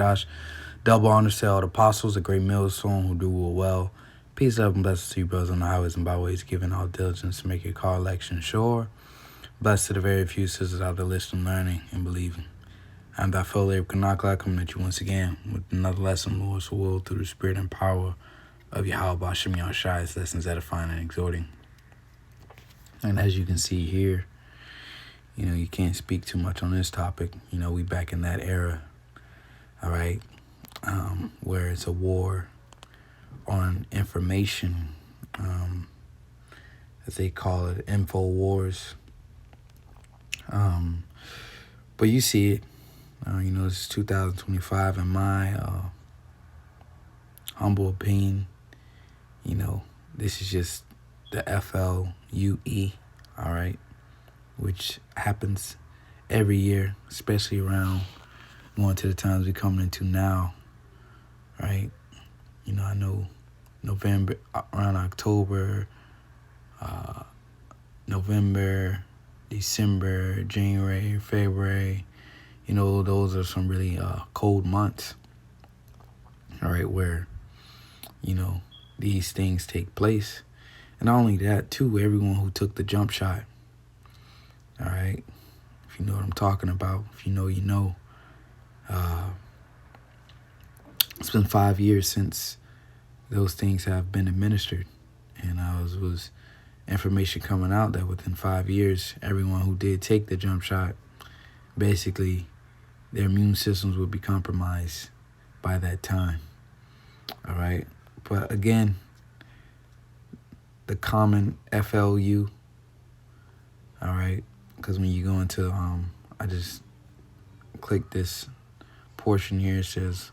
Dash. Double honors to all the apostles, a great millstone who do well. Peace, love, and blessings to you, brothers on the highways and byways, giving all diligence to make your car election sure. Blessed to the very few sisters out there listening, learning, and believing. I'm thy fellow Abraham Kanakla, coming at you once again with another lesson, Lord's will, through the spirit and power of Yahweh Bashem Yahushai's lessons edifying and exhorting. And as you can see here, you can't speak too much on this topic. We back in that era, all right, where it's a war on information, as they call it, info wars. But you see it, this is 2025, in my humble opinion. This is just the FLUE, all right, which happens every year, especially around going to the times we're coming into now, right? I know November, around October, November, December, January, February, those are some really cold months, all right, where, these things take place. And not only that, too, everyone who took the jump shot, all right, if you know what I'm talking about, if you know, you know. It's been 5 years since those things have been administered. And was information coming out that within 5 years, everyone who did take the jump shot, basically, their immune systems would be compromised by that time. All right. But again, the common FLU, all right, because when you go into, I just click this portion here, it says,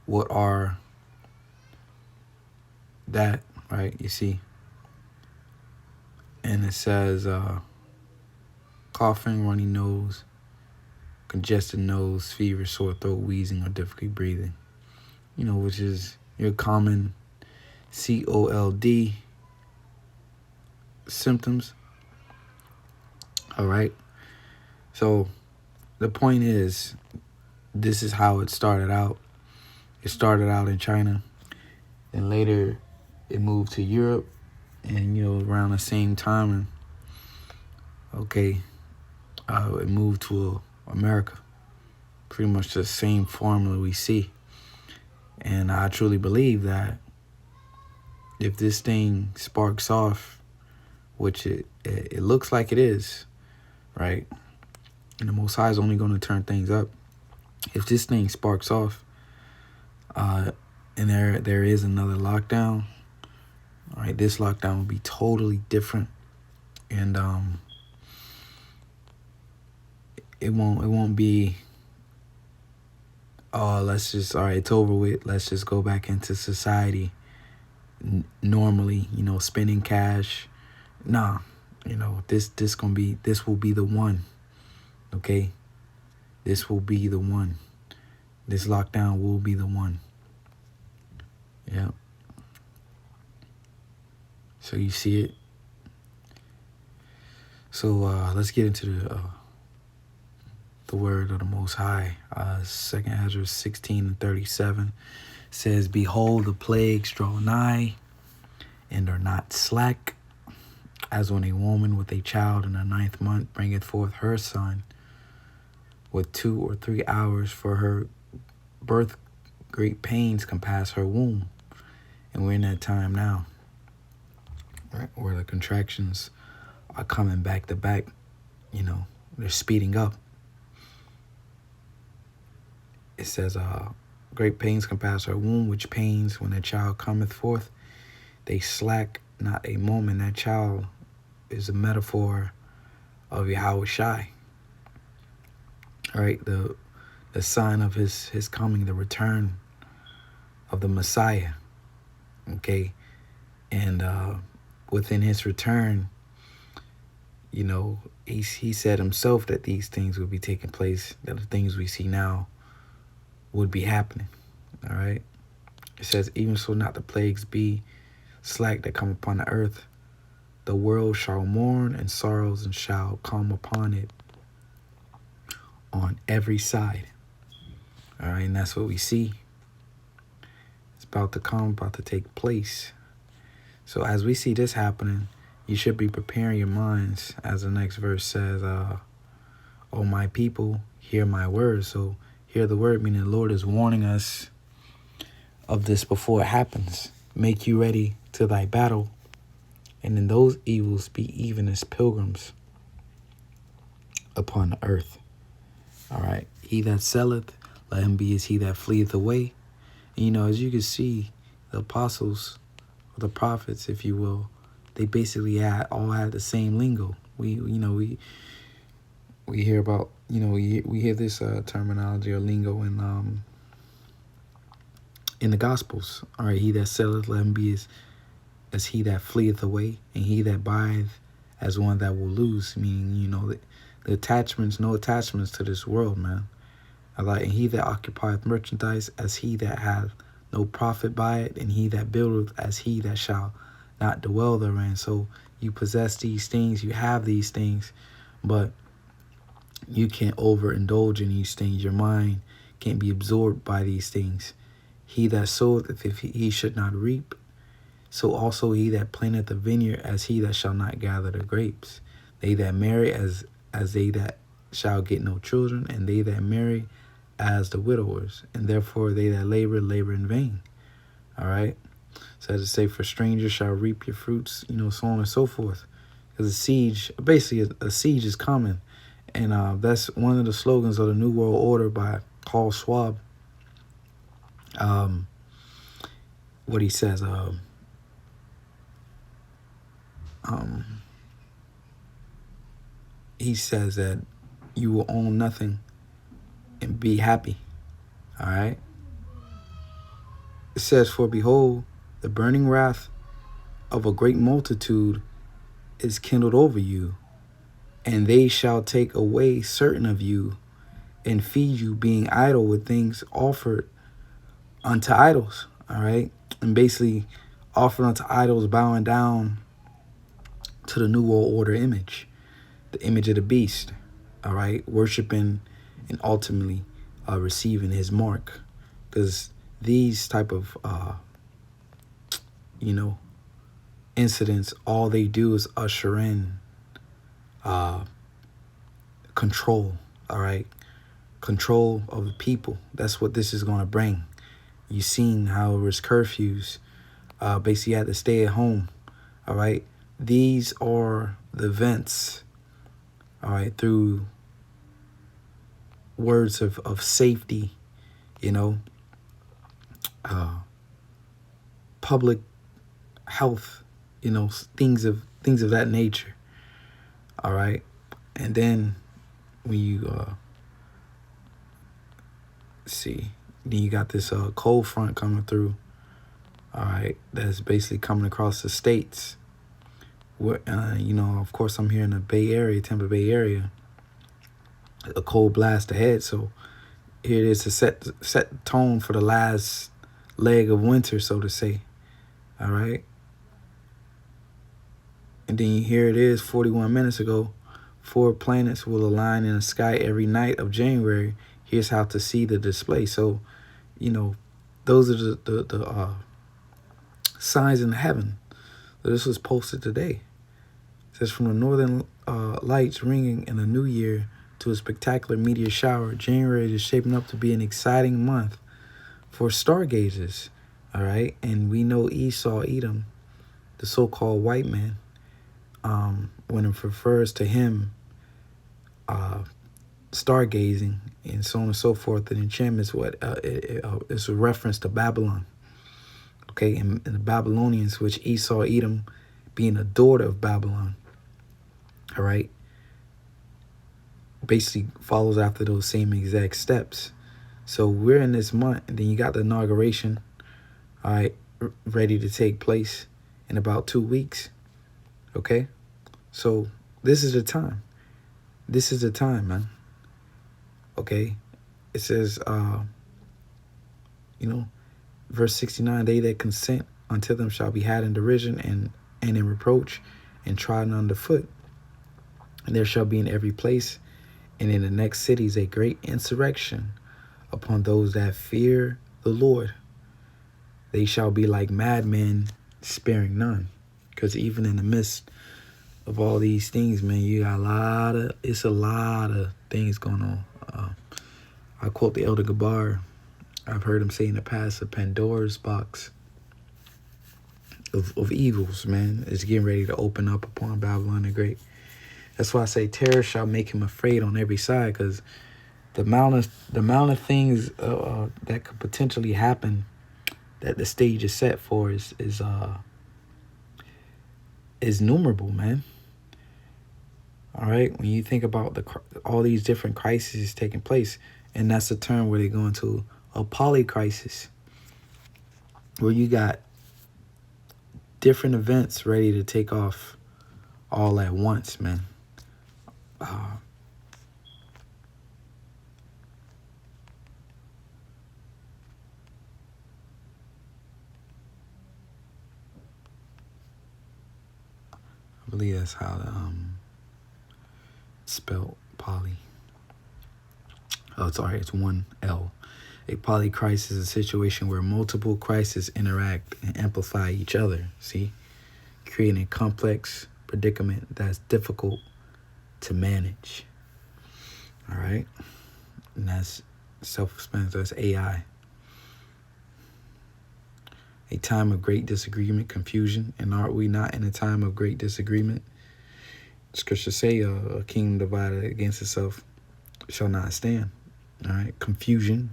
what are that, right? You see? And it says coughing, runny nose, congested nose, fever, sore throat, wheezing, or difficulty breathing, which is your common COLD symptoms. All right. So the point is, this is how it started out. It started out in China, and later it moved to Europe, and around the same time, it moved to America. Pretty much the same formula we see. And I truly believe that if this thing sparks off, which it looks like it is, right? And the Most High is only going to turn things up. If this thing sparks off, and there is another lockdown, all right, this lockdown will be totally different, and it won't be, it's over with, let's just go back into society normally, spending cash. Nah, this will be the one, okay? This will be the one. This lockdown will be the one. Yeah. So you see it. So let's get into the word of the Most High. 2nd Ezra 16:37 says, behold, the plagues draw nigh, and are not slack, as when a woman with a child in the 9th month bringeth forth her son, with 2 or 3 hours for her birth, great pains compass her womb. And we're in that time now, right, where the contractions are coming back to back. They're speeding up. It says, great pains compass her womb, which pains when a child cometh forth, they slack not a moment. That child is a metaphor of Yahweh Shai. All right, the sign of his coming, the return of the Messiah. Okay, and within his return, he said himself that these things would be taking place, that the things we see now would be happening. All right, it says, even so not the plagues be slack that come upon the earth, the world shall mourn, and sorrows and shall come upon it on every side. All right, and that's what we see. It's about to come, about to take place. So as we see this happening, you should be preparing your minds, as the next verse says, "O my people, hear my words." So hear the word, meaning the Lord is warning us of this before it happens. Make you ready to thy battle, and in those evils be even as pilgrims upon the earth. All right. He that selleth, let him be as he that fleeth away. And, you know, as you can see, the apostles, or the prophets, if you will, they basically all had the same lingo. We hear about, we hear this terminology or lingo in the Gospels. All right. He that selleth, let him be as he that fleeth away, and he that buyeth as one that will lose. Meaning, the attachments, no attachments to this world, man. And he that occupieth merchandise as he that hath no profit by it, and he that buildeth as he that shall not dwell therein. So you possess these things, you have these things, but you can't overindulge in these things. Your mind can't be absorbed by these things. He that soweth, if he should not reap, so also he that planteth the vineyard as he that shall not gather the grapes. They that marry as they that shall get no children, and they that marry as the widowers, and therefore they that labor in vain. All right. So as to say, for strangers shall reap your fruits, so on and so forth. Because a siege is coming. And that's one of the slogans of the New World Order by Klaus Schwab. What he says, he says that you will own nothing and be happy. All right. It says, for behold, the burning wrath of a great multitude is kindled over you, and they shall take away certain of you and feed you, being idle with things offered unto idols. All right. And basically offered unto idols, bowing down to the New World Order image, the image of the beast. All right. Worshiping and ultimately receiving his mark. Because these type of, incidents, all they do is usher in control. All right. Control of the people. That's what this is going to bring. You've seen how there was curfews. Basically, you had to stay at home. All right. These are the events. All right. Through words of safety, public health, things of that nature. All right. And then when you then you got this cold front coming through. All right. That's basically coming across the states. Where, of course, I'm here in the Bay Area, Tampa Bay area. A cold blast ahead. So here it is to set tone for the last leg of winter, so to say. All right. And then here it is 41 minutes ago. 4 planets will align in the sky every night of January. Here's how to see the display. So, those are the signs in heaven. So this was posted today. It says, from the northern lights ringing in the new year to a spectacular meteor shower, January is shaping up to be an exciting month for stargazers. All right. And we know Esau, Edom, the so-called white man, when it refers to him stargazing and so on and so forth, and enchantment is a reference to Babylon. Okay, and the Babylonians, which Esau, Edom, being a daughter of Babylon. All right, basically follows after those same exact steps. So we're in this month, and then you got the inauguration, all right, ready to take place in about 2 weeks. Okay, so this is the time. This is the time, man. Okay, it says, verse 69, they that consent unto them shall be had in derision and in reproach and trodden underfoot. And there shall be in every place and in the next cities a great insurrection upon those that fear the Lord. They shall be like madmen, sparing none. Because even in the midst of all these things, man, you got a lot of things going on. I quote the Elder Gabar. I've heard him say in the past, a Pandora's box of evils, man, is getting ready to open up upon Babylon the Great. That's why I say terror shall make him afraid on every side, because the amount of things that could potentially happen that the stage is set for is innumerable, man. All right, when you think about all these different crises taking place, and that's the term where they go into a polycrisis, where you got different events ready to take off all at once, man. I believe that's how spelled poly. Oh, sorry, it's one L. A polycrisis is a situation where multiple crises interact and amplify each other. See, creating a complex predicament that's difficult to manage. All right, and that's self-explanatory. That's AI. A time of great disagreement, confusion, and are we not in a time of great disagreement? Scriptures say a kingdom divided against itself shall not stand. All right, confusion.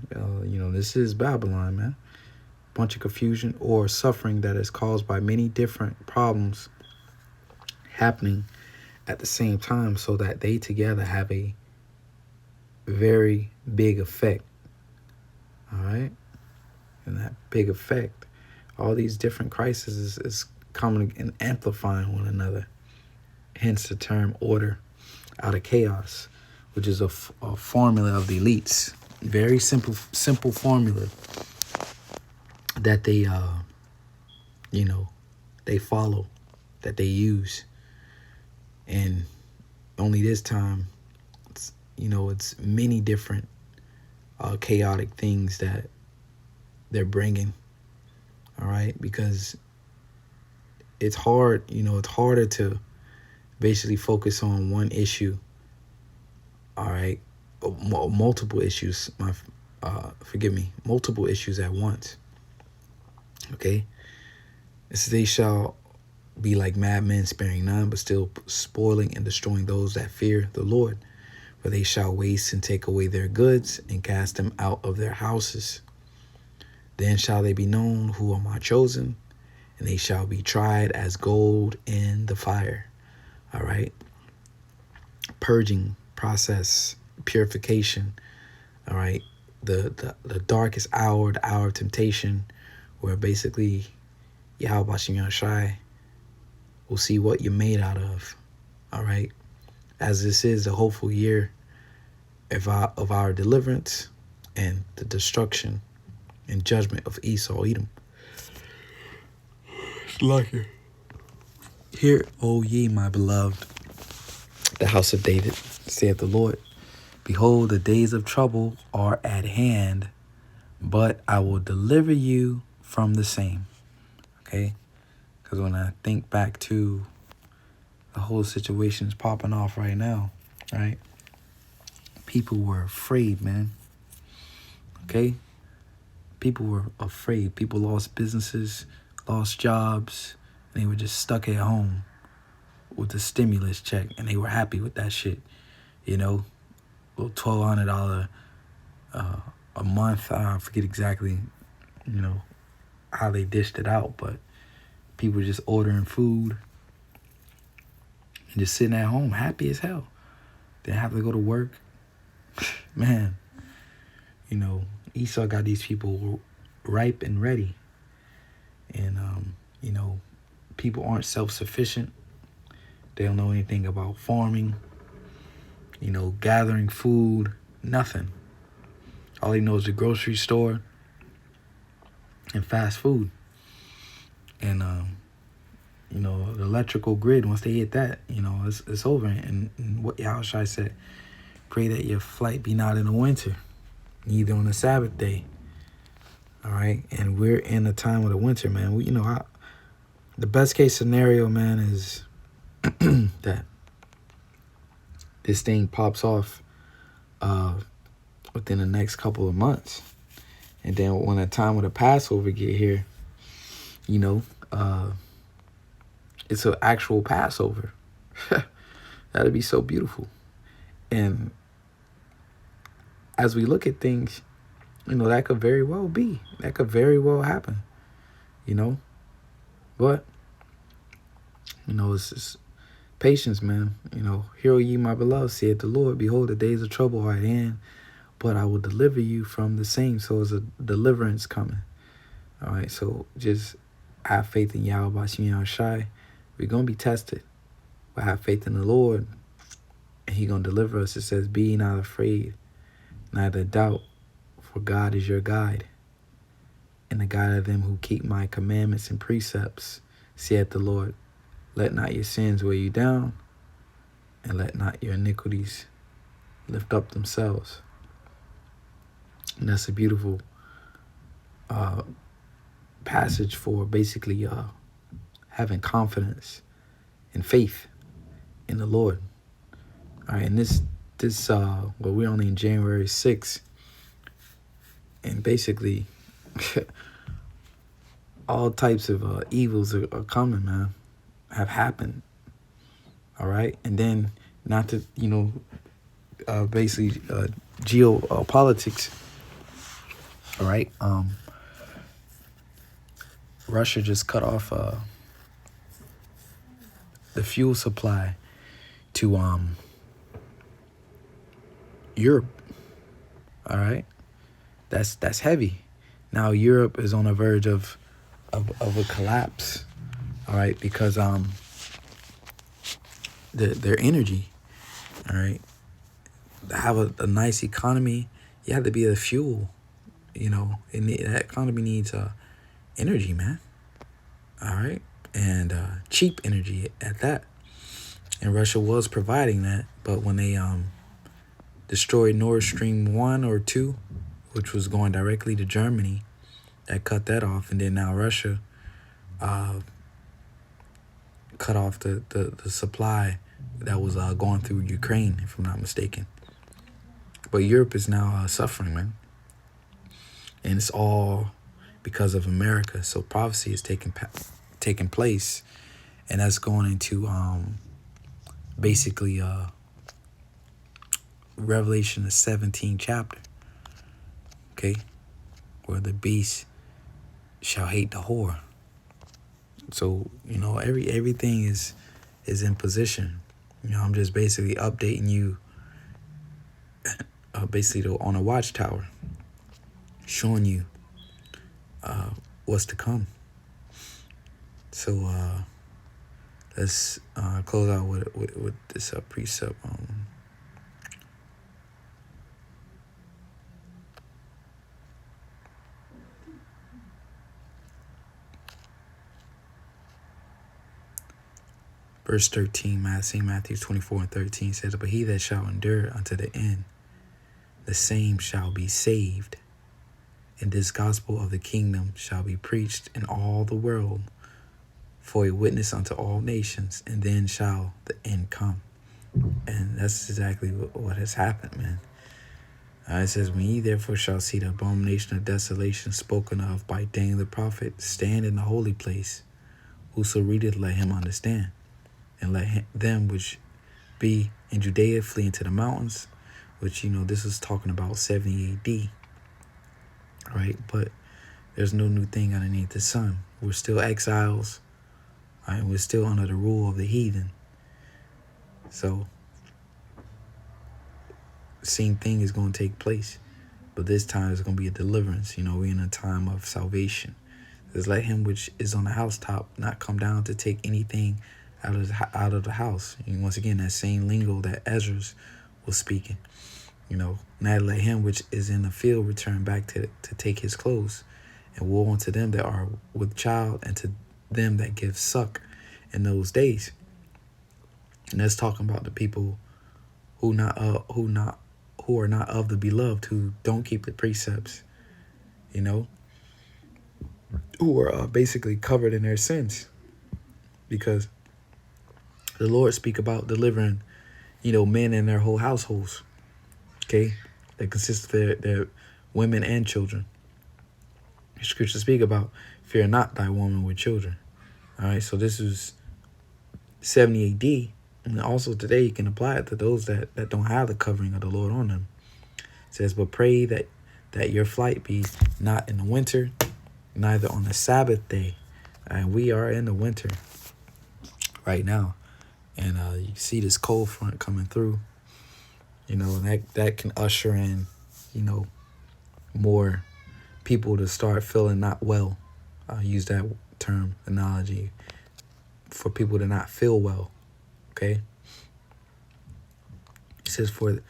This is Babylon, man. Bunch of confusion or suffering that is caused by many different problems happening at the same time, so that they together have a very big effect. All right, and that big effect, all these different crises is coming and amplifying one another. Hence the term order out of chaos, which is a formula of the elites. Very simple formula that they, they follow, that they use. And only this time, it's many different chaotic things that they're bringing. All right, because it's hard, it's harder to basically focus on one issue. All right, multiple issues. Multiple issues at once. Okay, they shall be like madmen, sparing none, but still spoiling and destroying those that fear the Lord. For they shall waste and take away their goods and cast them out of their houses. Then shall they be known who are my chosen, and they shall be tried as gold in the fire. All right. Purging process, purification. All right. The darkest hour, the hour of temptation, where basically Yahweh Shem Shai will see what you're made out of. All right. As this is the hopeful year of our deliverance and the destruction and judgment of Esau, Edom. It's lucky. Hear, O ye, my beloved, the house of David, saith the Lord. Behold, the days of trouble are at hand, but I will deliver you from the same. Okay? Because when I think back to the whole situation's popping off right now, right? People were afraid, man. Okay? People were afraid. People lost businesses, lost jobs. And they were just stuck at home with the stimulus check, and they were happy with that shit. Little $1,200 a month. I forget exactly, how they dished it out, but people were just ordering food and just sitting at home, happy as hell. Didn't have to go to work. Man, Esau got these people ripe and ready. And, people aren't self-sufficient. They don't know anything about farming, gathering food, nothing. All they know is the grocery store and fast food. And, the electrical grid, once they hit that, it's over. And what Yahushua said, pray that your flight be not in the winter. neither on the Sabbath day. All right, and we're in the time of the winter, man. The best case scenario, man, is that this thing pops off within the next couple of months, and then when the time of the Passover get here, it's an actual Passover. That'd be so beautiful. And as we look at things, that could very well be. That could very well happen. But it's just patience, man. Hear ye, my beloved, saith the Lord, behold, the days of trouble are at hand, but I will deliver you from the same. So there's a deliverance coming. All right, so just have faith in Yahweh Bashim Yahushai. We're going to be tested, but have faith in the Lord, and He going to deliver us. It says, be not afraid, neither doubt, for God is your guide, and the guide of them who keep my commandments and precepts, saith the Lord. Let not your sins weigh you down, and let not your iniquities lift up themselves. And that's a beautiful passage for basically having confidence and faith in the Lord. All right, and this we're only in January 6th, and basically all types of evils are coming, man, have happened. All right, and then not to basically geopolitics. All right, Russia just cut off the fuel supply to Europe. All right, that's heavy. Now Europe is on the verge of a collapse. All right, because their energy. All right, to have a nice economy, you have to be the fuel. And that economy needs energy, man. All right, and cheap energy at that. And Russia was providing that, but when they destroyed Nord Stream 1 or 2, which was going directly to Germany, that cut that off, and then now Russia cut off the supply that was going through Ukraine, if I'm not mistaken. But Europe is now suffering, man. And it's all because of America. So prophecy is taking place, and that's going into basically Revelation the 17th chapter. Okay, where the beast shall hate the whore. So everything is in position. I'm just basically updating you, basically on a watchtower, showing you what's to come. So let's close out with this precept. Verse 13, Matthew 24:13 says, but he that shall endure unto the end, the same shall be saved. And this gospel of the kingdom shall be preached in all the world for a witness unto all nations, and then shall the end come. And that's exactly what has happened, man. It says, when ye therefore shall see the abomination of desolation spoken of by Daniel the prophet stand in the holy place, whoso readeth, let him understand. And let them which be in Judea flee into the mountains, which, this is talking about 70 AD. Right? But there's no new thing underneath the sun. We're still exiles. Right? We're still under the rule of the heathen. So, same thing is going to take place. But this time it's going to be a deliverance. We're in a time of salvation. Says, let him which is on the housetop not come down to take anything out of the house. And once again, that same lingo that Ezra was speaking. Now let him which is in the field return back to take his clothes. And woe unto them that are with child, and to them that give suck in those days. And that's talking about the people who who are not of the beloved, who don't keep the precepts, you know, who are basically covered in their sins, because the Lord speak about delivering, men and their whole households, okay, that consist of their women and children. The scriptures speak about, fear not thy woman with children. All right, so this is 70 AD, and also today you can apply it to those that don't have the covering of the Lord on them. It says, but pray that your flight be not in the winter, neither on the Sabbath day. And we are in the winter right now. And you see this cold front coming through, and that can usher in, more people to start feeling not well. I use that term, analogy, for people to not feel well, okay? It says, for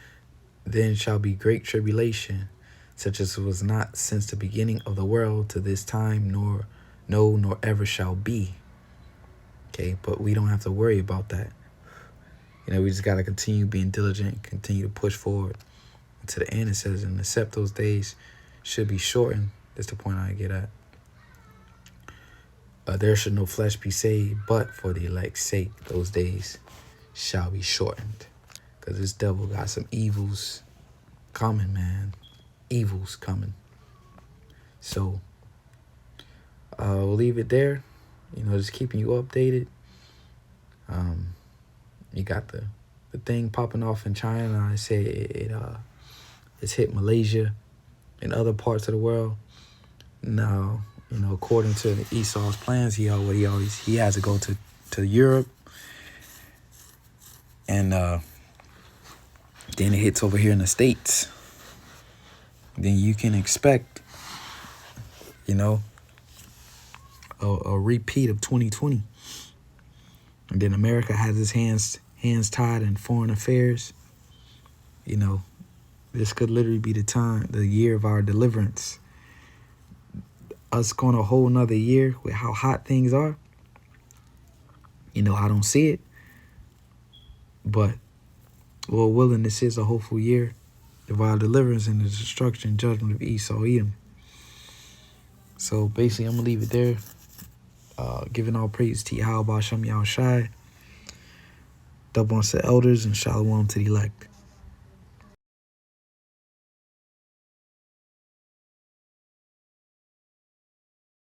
then shall be great tribulation, such as was not since the beginning of the world to this time, nor ever shall be. Okay, but we don't have to worry about that. We just got to continue being diligent, continue to push forward. And to the end, it says, and except those days should be shortened. That's the point I get at. There should no flesh be saved, but for the elect's sake, those days shall be shortened. Because this devil got some evils coming, man. Evils coming. So, we'll leave it there. Just keeping you updated. You got the thing popping off in China. I say it's hit Malaysia and other parts of the world. Now, according to Esau's plans, he has to go to Europe, and then it hits over here in the States. Then you can expect, a repeat of 2020. And then America has its hands tied in foreign affairs. This could literally be the year of our deliverance. Us going a whole nother year with how hot things are. I don't see it. But, Lord willing, this is a hopeful year of our deliverance and the destruction and judgment of Esau, Edom. So basically, I'm going to leave it there. Giving all praise to Yahweh Shem Yahushai. Double unto the elders and shalom to the elect.